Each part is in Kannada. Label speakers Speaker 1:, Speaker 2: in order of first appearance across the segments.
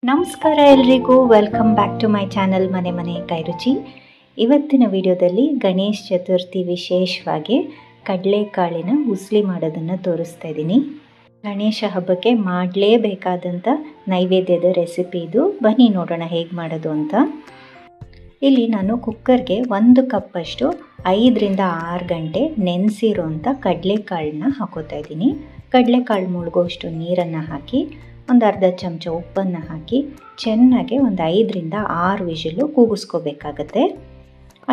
Speaker 1: ನಮಸ್ಕಾರ ಎಲ್ರಿಗೂ, welcome back to my channel ಮನೆ ಮನೆ ಕೈರುಚಿ. ಇವತ್ತಿನ ವಿಡಿಯೋದಲ್ಲಿ ಗಣೇಶ ಚತುರ್ಥಿ ವಿಶೇಷವಾಗಿ ಕಡಲೆಕಾಳಿನ ಉಸ್ಲಿ ಮಾಡೋದನ್ನು ತೋರಿಸ್ತಾ ಇದ್ದೀನಿ. ಗಣೇಶ ಹಬ್ಬಕ್ಕೆ ಮಾಡಲೇಬೇಕಾದಂಥ ನೈವೇದ್ಯದ ರೆಸಿಪಿ ಇದು. ಬನ್ನಿ ನೋಡೋಣ ಹೇಗೆ ಮಾಡೋದು ಅಂತ. ಇಲ್ಲಿ ನಾನು ಕುಕ್ಕರ್ಗೆ 1 ಕಪ್ಪಷ್ಟು 5 ರಿಂದ 6 ಗಂಟೆ ನೆನೆಸಿರೋಂಥ ಕಡಲೆಕಾಳನ್ನ ಹಾಕೋತಾ ಇದ್ದೀನಿ. ಕಡಲೆಕಾಳು ಮುಳುಗೋಷ್ಟು ನೀರನ್ನು ಹಾಕಿ ಒಂದು ಅರ್ಧ ಚಮಚ ಉಪ್ಪನ್ನು ಹಾಕಿ ಚೆನ್ನಾಗಿ ಒಂದು 5 ರಿಂದ 6 ವಿಷಲು ಕೂಗಿಸ್ಕೋಬೇಕಾಗತ್ತೆ.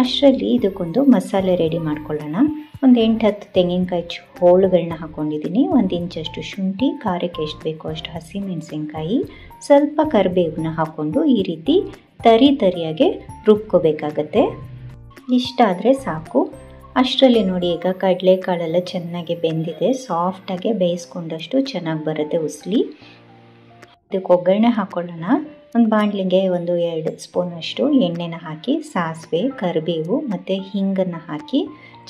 Speaker 1: ಅಷ್ಟರಲ್ಲಿ ಇದಕ್ಕೊಂದು ಮಸಾಲೆ ರೆಡಿ ಮಾಡ್ಕೊಳ್ಳೋಣ. ಒಂದು 8-10 ತೆಂಗಿನಕಾಯಿ ಹೋಳುಗಳನ್ನ ಹಾಕ್ಕೊಂಡಿದ್ದೀನಿ. 1 ಇಂಚಷ್ಟು ಶುಂಠಿ, ಖಾರಕ್ಕೆ ಎಷ್ಟು ಬೇಕೋ ಅಷ್ಟು ಹಸಿಮೆಣಸಿನ್ಕಾಯಿ, ಸ್ವಲ್ಪ ಕರಿಬೇವನ್ನ ಹಾಕ್ಕೊಂಡು ಈ ರೀತಿ ತರಿಯಾಗಿ ರುಬ್ಕೋಬೇಕಾಗತ್ತೆ. ಇಷ್ಟಾದರೆ ಸಾಕು. ಅಷ್ಟರಲ್ಲಿ ನೋಡಿ, ಈಗ ಕಡಲೆಕಾಳೆಲ್ಲ ಚೆನ್ನಾಗಿ ಬೆಂದಿದೆ. ಸಾಫ್ಟಾಗಿ ಬೇಯಿಸ್ಕೊಂಡಷ್ಟು ಚೆನ್ನಾಗಿ ಬರುತ್ತೆ ಉಸ್ಲಿ. ಇದಕ್ಕೆ ಒಗ್ಗರಣೆ ಹಾಕ್ಕೊಳ್ಳೋಣ. ಒಂದು ಬಾಣಲಿಗೆ 1-2 ಸ್ಪೂನಷ್ಟು ಎಣ್ಣೆನ ಹಾಕಿ ಸಾಸಿವೆ, ಕರಿಬೇವು ಮತ್ತು ಹಿಂಗನ್ನು ಹಾಕಿ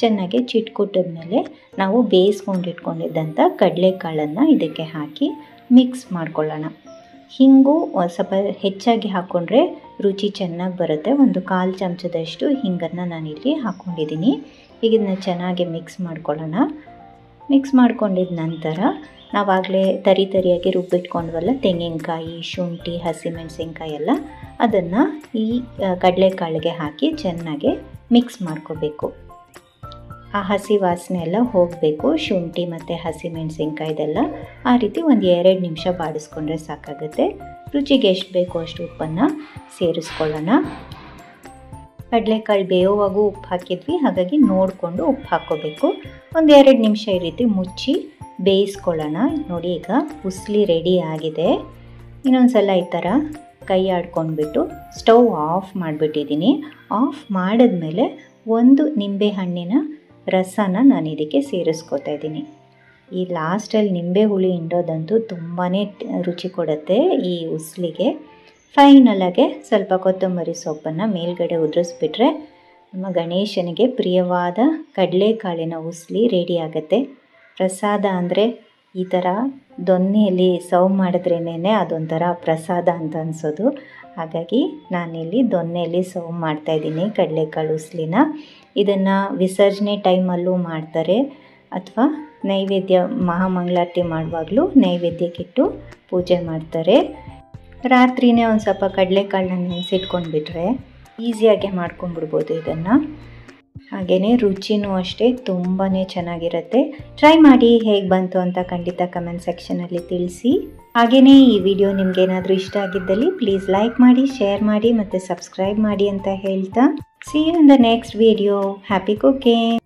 Speaker 1: ಚೆನ್ನಾಗಿ ಚಿಟ್ಕುಟ್ಟಿದ್ಮೇಲೆ ನಾವು ಬೇಯಿಸ್ಕೊಂಡಿಟ್ಕೊಂಡಿದ್ದಂಥ ಕಡಲೆಕಾಳನ್ನು ಇದಕ್ಕೆ ಹಾಕಿ ಮಿಕ್ಸ್ ಮಾಡ್ಕೊಳ್ಳೋಣ. ಹಿಂಗು ಸ್ವಲ್ಪ ಹೆಚ್ಚಾಗಿ ಹಾಕ್ಕೊಂಡ್ರೆ ರುಚಿ ಚೆನ್ನಾಗಿ ಬರುತ್ತೆ. 1/4 ಚಮಚದಷ್ಟು ಹಿಂಗನ್ನು ನಾನಿಲ್ಲಿ ಹಾಕ್ಕೊಂಡಿದ್ದೀನಿ. ಈಗ ಇದನ್ನ ಚೆನ್ನಾಗಿ ಮಿಕ್ಸ್ ಮಾಡ್ಕೊಳ್ಳೋಣ. ಮಿಕ್ಸ್ ಮಾಡ್ಕೊಂಡಿದ ನಂತರ ನಾವಾಗಲೇ ತರಿಯಾಗಿ ರುಬ್ಬಿಟ್ಕೊಂಡ್ವಲ್ಲ ತೆಂಗಿನಕಾಯಿ, ಶುಂಠಿ, ಹಸಿಮೆಣಸಿನ್ಕಾಯಿ ಎಲ್ಲ, ಅದನ್ನು ಈ ಕಡಲೆಕಾಳಿಗೆ ಹಾಕಿ ಚೆನ್ನಾಗಿ ಮಿಕ್ಸ್ ಮಾಡ್ಕೋಬೇಕು. ಆ ಹಸಿ ವಾಸನೆ ಎಲ್ಲ ಹೋಗಬೇಕು, ಶುಂಠಿ ಮತ್ತು ಹಸಿಮೆಣಸಿನ್ಕಾಯ್ದೆಲ್ಲ. ಆ ರೀತಿ 1-2 ನಿಮಿಷ ಬಾಡಿಸ್ಕೊಂಡ್ರೆ ಸಾಕಾಗುತ್ತೆ. ರುಚಿಗೆ ಎಷ್ಟು ಬೇಕೋ ಅಷ್ಟು ಉಪ್ಪನ್ನು ಸೇರಿಸ್ಕೊಳ್ಳೋಣ. ಕಡಲೆಕಾಳು ಬೇಯೋವಾಗೂ ಉಪ್ಪು ಹಾಕಿದ್ವಿ, ಹಾಗಾಗಿ ನೋಡಿಕೊಂಡು ಉಪ್ಪು ಹಾಕ್ಕೋಬೇಕು. 1-2 ನಿಮಿಷ ಈ ರೀತಿ ಮುಚ್ಚಿ ಬೇಯಿಸ್ಕೊಳ್ಳೋಣ. ನೋಡಿ, ಈಗ ಉಸ್ಲಿ ರೆಡಿ ಆಗಿದೆ. ಇನ್ನೊಂದು ಸಲ ಈ ಥರ ಕೈ ಆಡ್ಕೊಂಡ್ಬಿಟ್ಟು ಸ್ಟವ್ ಆಫ್ ಮಾಡಿಬಿಟ್ಟಿದ್ದೀನಿ. ಆಫ್ ಮಾಡಿದ್ಮೇಲೆ 1 ನಿಂಬೆ ಹಣ್ಣಿನ ರಸನ ನಾನು ಇದಕ್ಕೆ ಸೇರಿಸ್ಕೊತಾ ಇದ್ದೀನಿ. ಈ ಲಾಸ್ಟಲ್ಲಿ ನಿಂಬೆ ಹುಳಿ ಹಿಂಡೋದಂತೂ ತುಂಬಾ ರುಚಿ ಕೊಡುತ್ತೆ ಈ ಉಸ್ಲಿಗೆ. ಫೈನಲಾಗೆ ಸ್ವಲ್ಪ ಕೊತ್ತಂಬರಿ ಸೊಪ್ಪನ್ನು ಮೇಲ್ಗಡೆ ಉದುರಿಸ್ಬಿಟ್ರೆ ನಮ್ಮ ಗಣೇಶನಿಗೆ ಪ್ರಿಯವಾದ ಕಡಲೆಕಾಳಿನ ಉಸ್ಲಿ ರೆಡಿ ಆಗುತ್ತೆ. ಪ್ರಸಾದ ಅಂದರೆ ಈ ಥರ ದೊನ್ನೆಯಲ್ಲಿ ಸರ್ವ್ ಮಾಡಿದ್ರೇನೆ ಅದೊಂಥರ ಪ್ರಸಾದ ಅಂತ ಅನಿಸೋದು. ಹಾಗಾಗಿ ನಾನಿಲ್ಲಿ ದೊನ್ನೆಯಲ್ಲಿ ಸರ್ವ್ ಮಾಡ್ತಾಯಿದ್ದೀನಿ ಕಡಲೆಕಾಳು ಉಸ್ಲಿನ. ಇದನ್ನು ವಿಸರ್ಜನೆ ಟೈಮಲ್ಲೂ ಮಾಡ್ತಾರೆ, ಅಥವಾ ನೈವೇದ್ಯ ಮಹಾಮಂಗಳಾರತಿ ಮಾಡುವಾಗಲೂ ನೈವೇದ್ಯಕ್ಕಿಟ್ಟು ಪೂಜೆ ಮಾಡ್ತಾರೆ. ರಾತ್ರಿಯೇ ಒಂದು ಸ್ವಲ್ಪ ಕಡಲೆಕಾಳನ್ನ ನೆನೆಸಿಟ್ಕೊಂಡ್ಬಿಟ್ರೆ ಈಸಿಯಾಗಿ ಮಾಡ್ಕೊಂಡ್ಬಿಡ್ಬೋದು ಇದನ್ನು. ಹಾಗೆಯೇ ರುಚಿನೂ ಅಷ್ಟೇ ತುಂಬಾ ಚೆನ್ನಾಗಿರುತ್ತೆ. ಟ್ರೈ ಮಾಡಿ, ಹೇಗೆ ಬಂತು ಅಂತ ಖಂಡಿತ ಕಮೆಂಟ್ ಸೆಕ್ಷನಲ್ಲಿ ತಿಳಿಸಿ. ಹಾಗೆಯೇ ಈ ವಿಡಿಯೋ ನಿಮಗೇನಾದರೂ ಇಷ್ಟ ಆಗಿದ್ದಲ್ಲಿ ಪ್ಲೀಸ್ ಲೈಕ್ ಮಾಡಿ, ಶೇರ್ ಮಾಡಿ ಮತ್ತು ಸಬ್ಸ್ಕ್ರೈಬ್ ಮಾಡಿ ಅಂತ ಹೇಳ್ತಾ, see you in the next video. Happy cooking.